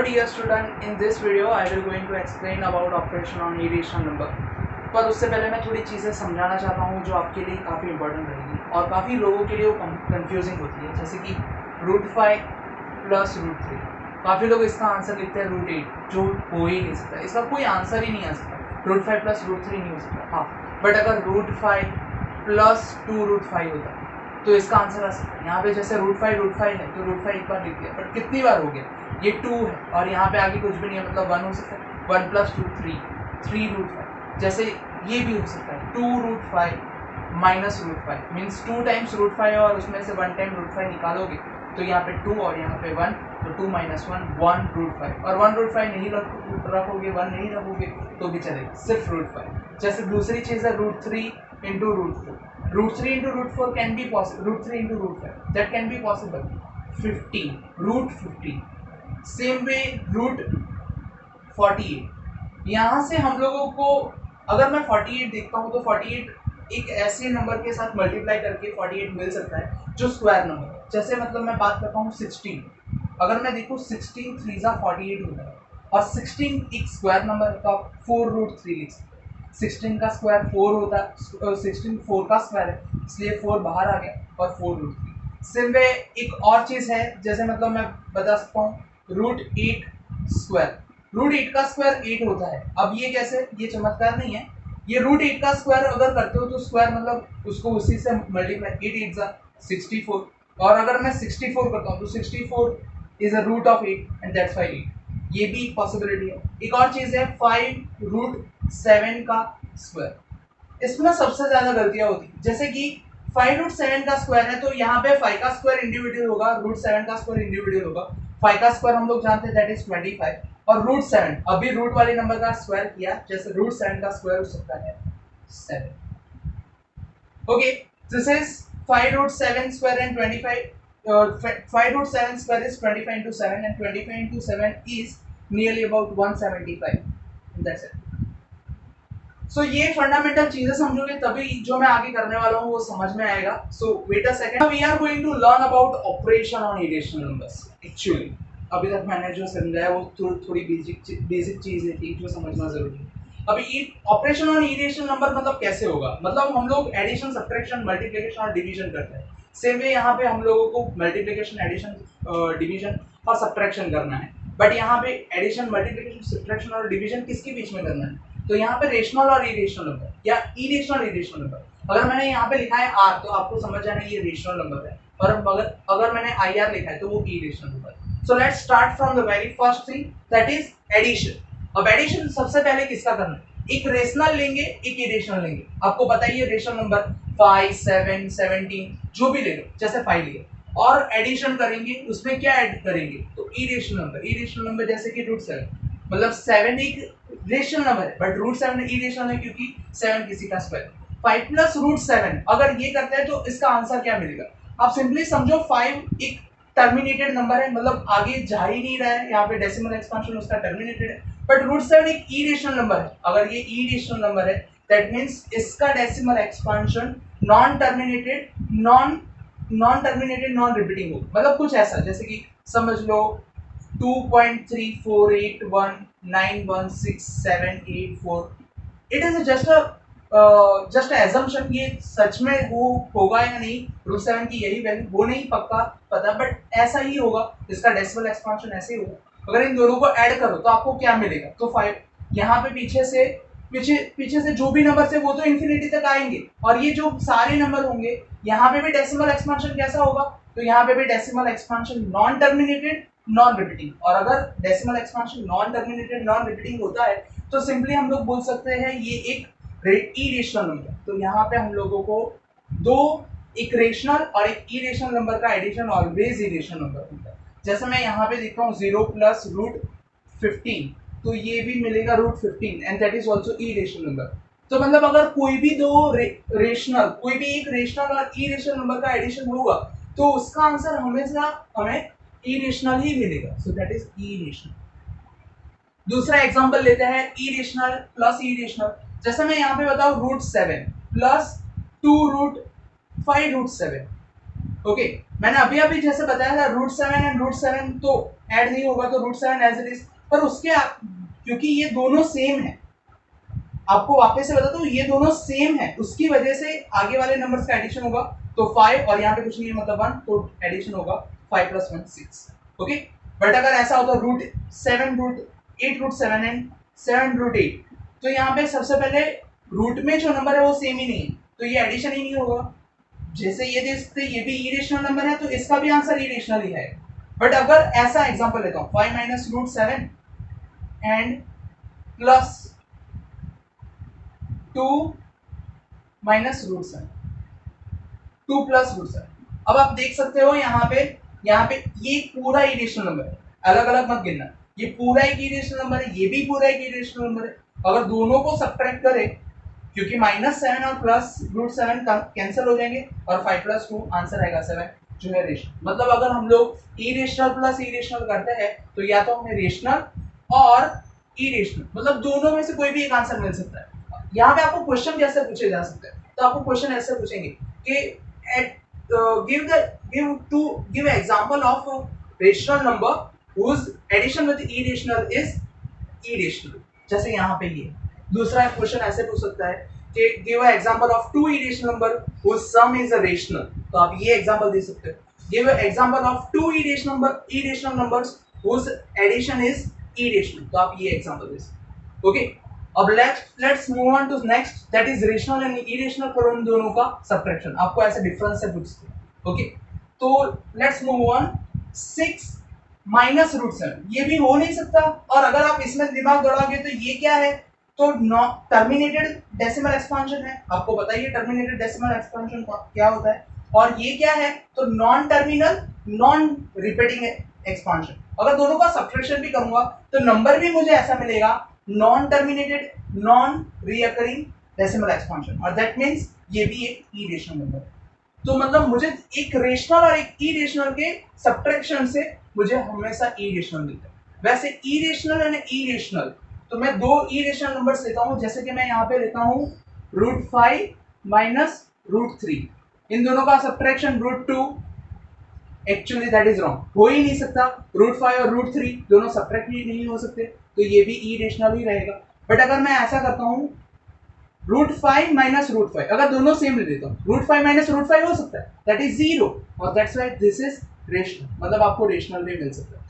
dear student, in this video I will going to explain about operation on irrational number। पर उससे पहले मैं थोड़ी चीज़ें समझाना चाहता हूँ जो आपके लिए काफ़ी इंपॉर्टेंट रहेगी और काफ़ी लोगों के लिए वो कंफ्यूजिंग होती है, जैसे कि √5 प्लस √3। काफ़ी लोग इसका आंसर लिखते हैं √8, जो हो ही नहीं सकता, इसका कोई आंसर ही नहीं आ सकता। √5 प्लस √3 नहीं हो सकता। हाँ, बट अगर √5 प्लस 2√5 होता है तो इसका आंसर आ सकता है। यहाँ पे जैसे √5 है तो √5 एक बार लिख दिया, बट कितनी बार हो गया? ये 2 है और यहाँ पे आगे कुछ भी नहीं है, मतलब 1 हो सकता है। 1 प्लस 2 3 जैसे ये भी हो सकता है 2√5 माइनस √5 मीन्स 2 टाइम्स √5 और उसमें से 1 टाइम √5 निकालोगे तो यहाँ पे 2 और यहाँ पे 1, तो 2 माइनस 1 √5 और 1 √5 नहीं रखोगे, 1 नहीं रखोगे तो भी चलेगा, सिर्फ √5। जैसे दूसरी चीज़ है √3 into √4। √3 into √4 can be possible. √3 into √5 that can be possible. 15 √15 same way √48। यहाँ से हम लोगों को अगर मैं 48 देखता हूँ तो 48 एक ऐसे नंबर के साथ मल्टीप्लाई करके 48 मिल सकता है जो स्क्वायर नंबर है। जैसे मतलब मैं बात करता हूँ 16, अगर मैं देखूँ 16 3 48 होता है और 16 एक स्क्वायर नंबर है तो आप 4√3 लिख सकते हैं। 16 का स्क्वायर 4 होता है, 16 4 का स्क्वायर है इसलिए 4 बाहर आ गया और 4√3। सेम वे एक और चीज़ है, जैसे मतलब मैं बता सकता हूँ √8 स्क्वायर। √8 का स्क्वायर 8 होता है। अब ये कैसे, ये चमत्कार नहीं है, ये √8 का स्क्वायर अगर करते हो तो स्क्वायर मतलब उसको उसी से मल्टीप्लाई, 8 8 64, और अगर मैं 64 करता हूँ तो 64 is a root of 8 and that's why 8। ये भी एक पॉसिबिलिटी है। एक और चीज़ है 5√7 का स्क्वायर। इसमें सबसे ज़्यादा गलतियाँ होती है, जैसे कि 5√7 का स्क्वायर है तो यहाँ पे 5 का स्क्वायर इंडिविजुअल होगा, √7 का स्क्वायर इंडिविजुअल होगा। 5 का स्क्वायर हम लोग जानते हैं दैट इज 25 और √7 अभी रूट वाले नंबर का स्क्वायर किया, जैसे √7 का स्क्वायर हो सकता है 7। Okay, this is 5√7 square and 25। 5√7 square is 25 into 7 and 25 into 7 is nearly about 175. That's it. सो ये फंडामेंटल चीजें समझोगे तभी जो मैं आगे करने वाला हूँ वो समझ में आएगा। So wait a second, we are going to learn about operation on irrational numbers. Actually अभी तक मैंने जो समझाया वो थोड़ी बेसिक चीजें थी जो समझना जरूरी है। अभी ऑपरेशन ऑन इरेशनल नंबर मतलब कैसे होगा, मतलब हम लोग एडिशन, सब्ट्रैक्शन, मल्टीप्लिकेशन और डिवीजन करते हैं। सेम वे यहाँ पे हम लोगों को मल्टीप्लिकेशन, एडिशन, डिवीजन और सब्ट्रैक्शन करना है, बट यहाँ पे एडिशन, मल्टीप्लिकेशन, सब्ट्रैक्शन और डिवीजन किसके बीच में करना है? तो यहाँ पे रेशनल और इरेशनल नंबर या इरेशनल नंबर। अगर मैंने यहाँ पे लिखा है आर तो आपको समझ जाना ये रेशनल नंबर है, और अगर मैंने आई आर लिखा है तो वो irrational number. So let's start from the very first thing that is addition. अब एडिशन सबसे पहले किसका करना है? एक रेशनल लेंगे, एक इरेशनल लेंगे। आपको पता है ये रेशनल नंबर 5 7 17 जो भी ले लो, जैसे 5 लिए और एडिशन करेंगे, उसमें क्या ऐड करेंगे? तो इरेशनल नंबर जैसे कि √7, मतलब 7 एक रेशनल नंबर है बट √7 इरेशनल है क्योंकि 7 किसी का स्क्वायर। 5 प्लस √7 अगर ये करते हैं तो इसका आंसर क्या मिलेगा? आप सिंपली समझो 5 एक टर्मिनेटेड नंबर है, मतलब आगे जा ही नहीं रहा है, यहाँ पे डेसिमल एक्सपांशन उसका टर्मिनेटेड है, बट √7 एक इरेशनल नंबर है। अगर ये इरेशनल नंबर है दैट मींस इसका decimal expansion non terminated, non repeating हो, मतलब कुछ ऐसा जैसे कि समझ लो 2.348191678 इट इज जस्ट एजम्पशन। ये सच में वो होगा या नहीं, √7 की यही वैल्यू, वो नहीं पक्का पता, बट ऐसा ही होगा, इसका डेसिमल एक्सपांशन ऐसे ही होगा। अगर इन दोनों को ऐड करो तो आपको क्या मिलेगा? तो 5 यहाँ पे पीछे से जो भी नंबर है वो तो इन्फिनिटी तक आएंगे, और ये जो सारे नंबर होंगे यहाँ पे भी डेसिमल एक्सपांशन कैसा होगा? तो यहाँ पे भी decimal expansion non terminated, non repeating. और अगर decimal expansion non terminated, non repeating होता है तो सिंपली हम लोग बोल सकते हैं ये एक इरेशनल नंबर। तो यहाँ पे हम लोगों को दो, एक रेशनल और एक इरेशनल नंबर का एडिशन ऑलवेज इरेशनल नंबर होता है। जैसे मैं यहाँ पे देखता हूँ 0 प्लस √15 तो ये भी मिलेगा √15 and that is also irrational number. तो मतलब अगर कोई भी दो रेशनल, कोई भी एक रेशनल और इरेशनल नंबर का एडिशन होगा तो उसका आंसर हमेशा हमें इरेशनल ही मिलेगा। So that is irrational. दूसरा एग्जांपल लेते हैं इरेशनल प्लस इरेशनल। जैसे मैं यहाँ पे बताऊँ √7 प्लस 2 √5 √7 ओके मैंने अभी अभी जैसे बताया था √7 एंड √7 तो ऐड नहीं होगा, तो √7 एज इट इज, पर उसके क्योंकि ये दोनों सेम है, आपको वापस से बता दूं ये दोनों सेम है, उसकी वजह से आगे वाले नंबर्स का एडिशन होगा, तो 5 और यहाँ पे कुछ नहीं है मतलब 1, तो एडिशन होगा 5 + 1 6। ओके बट अगर ऐसा होता √7 √8 √7 एंड 7 √8, तो यहाँ पे सबसे पहले रूट में जो नंबर है वो सेम ही नहीं है, तो ये एडिशन ही नहीं होगा। जैसे ये देखते ये भी इरेशनल नंबर है, तो इसका भी आंसर इरेशनल ही है। बट अगर ऐसा एग्जांपल लेता हूँ 5 - √7 एंड प्लस 2 - √7, 2 + √7, अब आप देख सकते हो यहाँ पे ये पूरा इरेशनल नंबर है, अलग अलग मत गिनना, ये पूरा एक इरेशनल नंबर है, ये भी पूरा एक इरेशनल नंबर है। अगर दोनों को सब्ट्रैक्ट करें, क्योंकि -7 और प्लस √7 कैंसिल हो जाएंगे और 5 + 2 आंसर आएगा 7, जो है रेशनल। मतलब अगर हम लोग इरेशनल प्लस इरेशनल करते हैं तो या तो हमें रेशनल और इरेशनल मतलब दोनों में से कोई भी एक आंसर मिल सकता है। यहाँ पे आपको क्वेश्चन कैसे पूछे जा सकते हैं, तो आपको क्वेश्चन ऐसे पूछेंगे कि give example of a rational number whose addition with irrational is irrational, जैसे यहाँ पे ये। दूसरा क्वेश्चन ऐसे पूछ सकता है कि give an example of two irrational number whose sum is a rational, तो आप ये एग्जांपल दे सकते हो। give an example of two irrational numbers whose addition is irrational, तो आप ये एग्जांपल दे सकते हो। ओके अब let's move on to next, that is rational and irrational, पर उन दोनों का सब्ट्रैक्शन आपको ऐसे डिफरेंस से पूछते हैं। ओके तो लेट्स मूव ऑन 6 - √7, ये भी हो नहीं सकता, और अगर आप इसमें दिमाग दौड़ाओगे तो ये क्या है, तो टर्मिनेटेड डेसिमल एक्सपांशन है, आपको पता ही है टर्मिनेटेड डेसिमल एक्सपांशन क्या होता है, और ये क्या है, तो non terminal non repeating expansion. अगर दोनों का सब्ट्रैक्शन भी करूंगा तो नंबर भी मुझे ऐसा मिलेगा non terminated non recurring decimal expansion, और दैट मींस ये भी एक इरेशनल नंबर है। तो मतलब मुझे एक रेशनल और एक इरेशनल के सब्ट्रैक्शन से मुझे हमेशा इरेशनल मिलता है। वैसे इरेशनल एंड इरेशनल, तो मैं दो इरेशनल नंबर्स लेता हूं, जैसे कि मैं यहाँ पे लेता हूँ √5 - √3, इन दोनों का subtraction √2, actually that is wrong, हो ही नहीं सकता, √5 और √3 दोनों सब्ट्रैक्ट ही नहीं हो सकते, तो ये भी इरेशनल ही रहेगा। बट अगर मैं ऐसा करता हूँ √5 - √5, अगर दोनों सेम ले लेता हूँ, √5 - √5 हो सकता है, दैट इज 0, और that's why this is rational, मतलब आपको रेशनल भी मिल सकता है।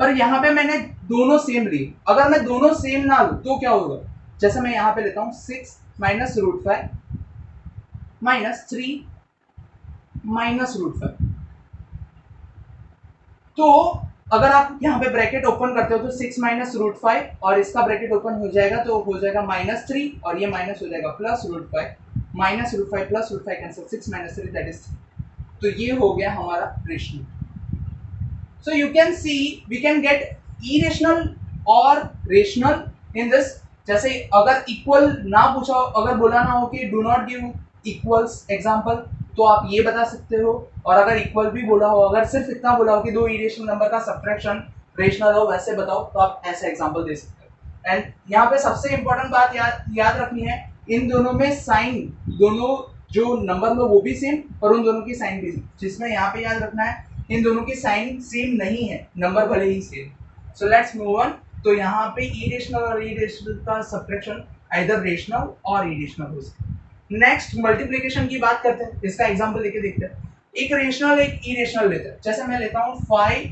पर यहाँ पे मैंने दोनों सेम लिए, अगर मैं दोनों सेम ना लूँ तो क्या होगा, जैसे मैं यहाँ पे लेता हूँ 6 - √5 -3 - √5, तो अगर आप यहाँ पे ब्रैकेट ओपन करते हो तो 6 - √5 और इसका ब्रैकेट ओपन हो जाएगा तो हो जाएगा -3, और ये माइनस हो जाएगा plus √5, -√5 plus √5 cancel, 6 - 3 that is 3, तो ये हो गया हमारा rational. So you can see we can get irrational और रेशनल इन दिस। जैसे अगर इक्वल ना पूछा हो, अगर बोला ना हो कि do not give equals example, तो आप ये बता सकते हो, और अगर इक्वल भी बोला हो, अगर सिर्फ इतना बोला हो कि दो इरेशनल नंबर का सब्ट्रैक्शन रेशनल हो वैसे बताओ, तो आप ऐसे एग्जांपल दे सकते हो। एंड यहाँ पे सबसे इंपॉर्टेंट बात याद रखनी है, इन दोनों में साइन, दोनों जो नंबर में वो भी सेम और उन दोनों की साइन भी सेम, जिसमें यहाँ पे याद रखना है इन दोनों की साइन सेम नहीं है, नंबर भले ही same. So let's move on. तो यहाँ पे इरेशनल और इरेशनल का सब्ट्रैक्शन आइदर रेशनल और इरेशनल हो सकता है। नेक्स्ट मल्टीप्लिकेशन की बात करते हैं, इसका एग्जांपल लेके देखते हैं। एक रेशनल एक इरेशनल लेते हैं, जैसे मैं लेता हूँ 5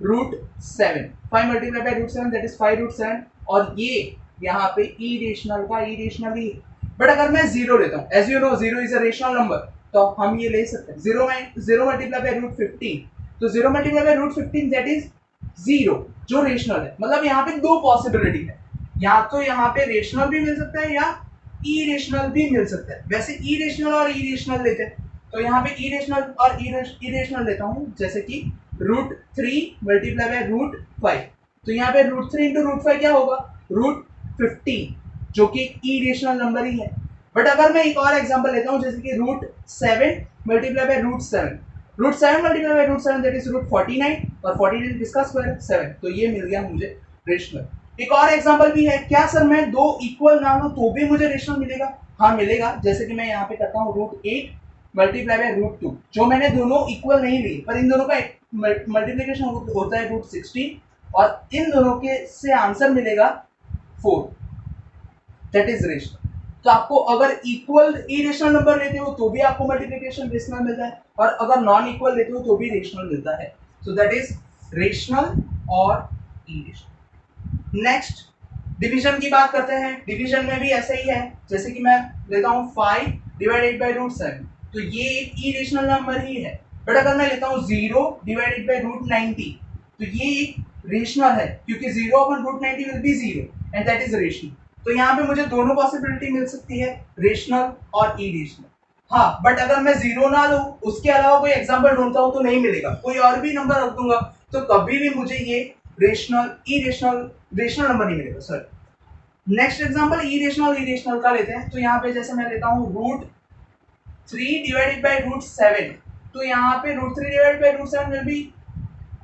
√7, 5 × √7 दैट इज 5 √7, और ये यहाँ पे इरेशनल का इरेशनल ही। बट अगर मैं 0 लेता हूँ, as you know 0 is a rational number, तो हम ये ले सकते हैं 0 × √15, तो 0 × √15 दैट इज 0, जो रेशनल है। मतलब यहाँ पे दो पॉसिबिलिटी है, या तो यहाँ पे रेशनल भी मिल सकता है या इरेशनल भी मिल सकता है। वैसे इरेशनल और इरेशनल लेते हैं, तो यहाँ पे इरेशनल और इरेशनल लेता हूँ, जैसे कि √3 × √5, तो यहाँ पे √3 × √5 क्या होगा, √15, जो कि इरेशनल नंबर ही है। बट अगर मैं एक और एग्जांपल लेता हूँ, जैसे कि √7 × √7, √7 × √7 दैट इज √49, और 49 किसका स्क्वायर, 7, तो ये मिल गया मुझे रेशनल। एक और एग्जांपल भी है, क्या सर मैं दो इक्वल ना लूं तो भी मुझे रेशनल मिलेगा, हाँ मिलेगा। जैसे कि मैं यहाँ पे करता हूँ √8 मल्टीप्लाई बाय रूट 2, जो मैंने दोनों इक्वल नहीं लिए, पर इन दोनों का मल्टीप्लिकेशन होता है रूट 16 और इन दोनों के से आंसर मिलेगा 4, दैट इज रेशनल। तो आपको अगर इक्वल इरेशनल नंबर लेते हो तो भी आपको मल्टीप्लिकेशन रेशनल मिलता है, और अगर नॉन इक्वल लेते हो तो भी रेशनल मिलता है। सो दैट इज रेशनल और इरेशनल। नेक्स्ट डिवीजन की बात करते हैं। डिवीजन में भी ऐसा ही है, जैसे कि मैं लेता हूँ 5 डिवाइडेड बाई रूट 7, तो ये एक इरेशनल नंबर ही है। बट अगर मैं लेता हूँ 0 डिवाइडेड बाई रूट 90, तो ये एक रेशनल है, क्योंकि 0 upon root 90 will be 0 and that is rational. तो यहाँ पे मुझे दोनों पॉसिबिलिटी मिल सकती है, रेशनल और इरेशनल। हाँ, बट अगर मैं 0 ना लूँ, उसके अलावा कोई एग्जांपल ढूंढता हूँ तो नहीं मिलेगा, कोई और भी नंबर रख दूंगा तो कभी भी मुझे ये रेशनल रेशनल नंबर नहीं मिलेगा। सॉरी, नेक्स्ट एग्जांपल इरेशनल का लेते हैं। तो यहाँ पे जैसे मैं लेता हूँ रूट 3 डिवाइडेड बाई रूट 7, तो यहाँ पे root 3 divided by root 7 will be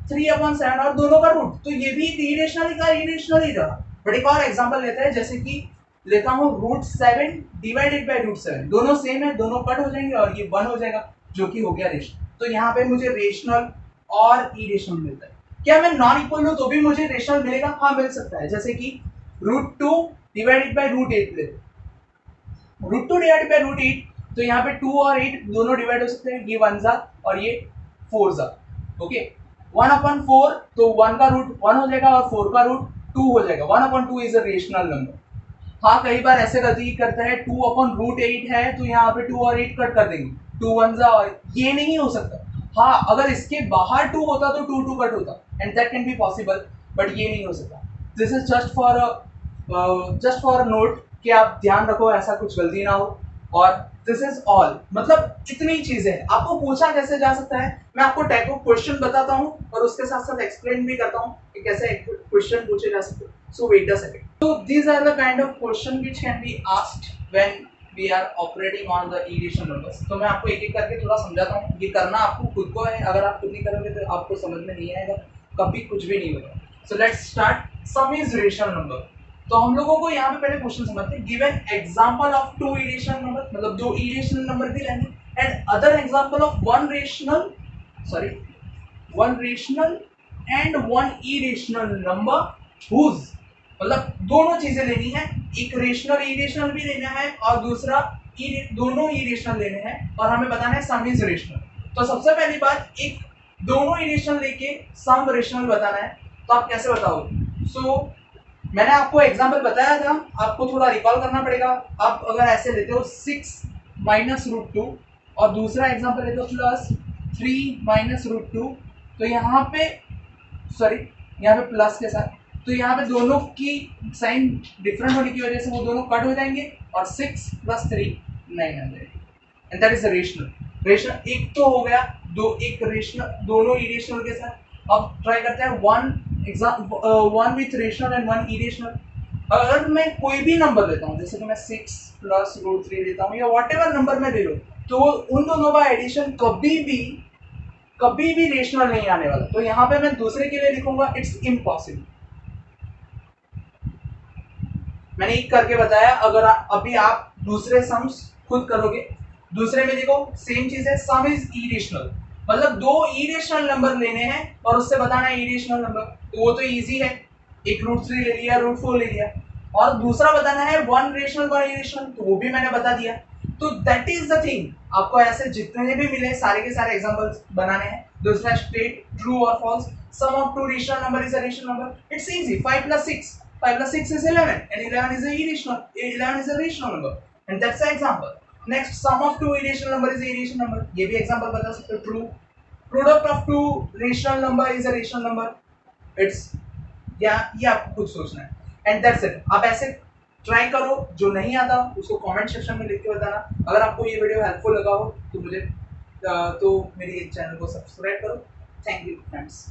3/7 और दोनों का रूट, तो ये भी इरेशनल ही रहा। बट एक और एग्जांपल लेते हैं, जैसे कि लेता हूँ रूट 7 डिवाइडेड बाई रूट 7, दोनों सेम है, दोनों कट हो जाएंगे और ये 1 हो जाएगा, जो कि हो गया रेशनल। तो यहाँ पे मुझे रेशनल और इरेशनल मिलता है। क्या मैं नॉन इक्वल हूँ तो भी मुझे रेशनल मिलेगा? हाँ, मिल सकता है। जैसे कि रूट 2 डिवाइडेड बाई रूट 8 ले, रूट 2 डिवाइडेड बाई रूट 8, तो यहाँ पे 2 और 8 दोनों डिवाइड हो सकते हैं, ये 1 जा और ये 4 जा। ओके, 1/4, तो 1 का रूट 1 हो जाएगा और 4 का रूट 2 हो जाएगा। 1/2 इज अ रेशनल नंबर। हाँ, कई बार ऐसे गलती करता है, 2/√8 है तो यहाँ पे 2 और 8 कट कर देंगे, 2 1 जा, और ये नहीं हो सकता। हाँ, अगर इसके बाहर 2 होता तो 2 2 कट होता and that can be possible, but ये नहीं हो सकता। This is just for note कि आप ध्यान रखो, ऐसा कुछ गलती ना हो। और दिस इज ऑल, मतलब इतनी चीजें हैं। आपको पूछा कैसे जा सकता है, मैं आपको टाइप ऑफ क्वेश्चन बताता हूँ और उसके साथ साथ एक्सप्लेन भी करता हूँ कि कैसे क्वेश्चन पूछे जा सकते हैं। So wait a second. So these are the kind of question which can be asked when we are operating on the irrational numbers. तो मैं आपको एक एक करके थोड़ा समझाता हूँ। ये करना आपको खुद को है, अगर आप खुद नहीं करोगे तो आपको समझ में नहीं आएगा, कभी कुछ भी नहीं होगा। So let's start. Sum is rational number. तो हम लोगों को यहाँ पे पहले क्वेश्चन समझते हैं। Given example of 2 irrational number, मतलब 2 इरेशनल नंबर भी लेंगे, and other example of 1 rational and 1 irrational number whose, मतलब दोनों चीजें लेनी है, एक रेशनल इरेशनल भी लेना है और दूसरा दोनों इरेशनल लेने हैं, और हमें बताना है सम इज रेशनल। तो सबसे पहली बात, एक दोनों इरेशनल लेके सम रेशनल बताना है, तो आप कैसे बताओगे? सो मैंने आपको एग्जांपल बताया था, आपको थोड़ा रिकॉल करना पड़ेगा। आप अगर ऐसे लेते हो 6 माइनस रूट 2 और दूसरा एग्जांपल लेते हो प्लस 3 माइनस रूट 2, तो यहाँ पे यहाँ पे प्लस के साथ, तो यहाँ पे दोनों की साइन डिफरेंट होने की वजह से वो दोनों कट हो जाएंगे और 6 + 3 9 आ जाएगा, एंड दैट इज रेशनल। एक तो हो गया एक रेशनल दोनों इरेशनल के साथ। अब ट्राई करते हैं one with rational and 1 irrational. अगर मैं कोई भी नंबर लेता हूँ, जैसे कि मैं 6 + √3 लेता हूँ या व्हाटएवर नंबर मैं ले लूँ, तो उन दोनों का एडिशन कभी भी रेशनल नहीं आने वाला। तो यहाँ पे मैं दूसरे के लिए लिखूंगा इट्स इम्पॉसिबल। मैंने एक करके बताया, अगर अभी आप दूसरे सम्स खुद करोगे, दूसरे में देखो सेम चीज है, सम इज इरेशनल, मतलब 2 इरेशनल नंबर लेने हैं और उससे बताना है इरेशनल नंबर, तो वो तो इजी है, एक √3 ले लिया, √4 ले लिया, और दूसरा बताना है 1 रेशनल 1 इरेशनल, तो वो भी मैंने बता दिया। तो दैट इज द थिंग, आपको ऐसे जितने भी मिले सारे के सारे एग्जांपल्स बनाने हैं। दूसरा स्टेट ट्रू और false, sum of 2 rational number is a rational number, it's easy, 5 + 6 is 11 and 11 is a rational number, and that's the example. Next, sum of 2 irrational number is a irrational number, ये भी example बता सकते हो। true, product of 2 rational number is a rational number, it's ये आपको खुद सोचना है, and that's it। आप ऐसे ट्राई करो, जो नहीं आता उसको कमेंट सेक्शन में लिख के बताना। अगर आपको ये वीडियो हेल्पफुल लगा हो तो मुझे तो मेरी चैनल को सब्सक्राइब करो। Thank you friends.